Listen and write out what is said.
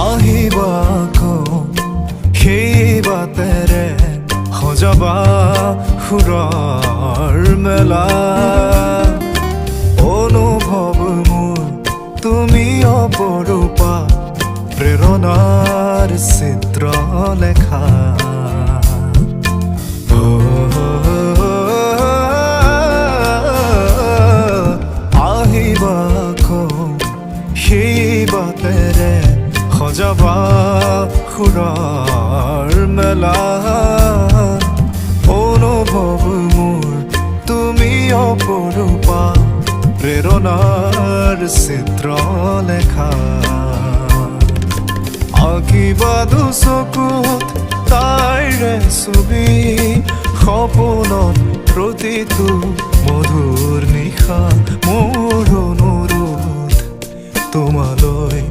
আহিবা সেই বাটেৰে সজাবা সুৰৰ মেলা অনুভৱ মোৰ তুমি অপৰূপা প্ৰেৰণাৰ চিত্ৰ লেখা আহিবা সেই বাটেৰে সজাবা সুৰৰ মেলা অনুভৱ মোৰ তুমি অপৰূপা প্ৰেৰণাৰ চিত্ৰ লেখা আঁকিবা দুচকুত তাইৰে ছবি সপোনত প্ৰতিটো মধুৰ নিশা মোৰ অনুৰোধ তোমালৈ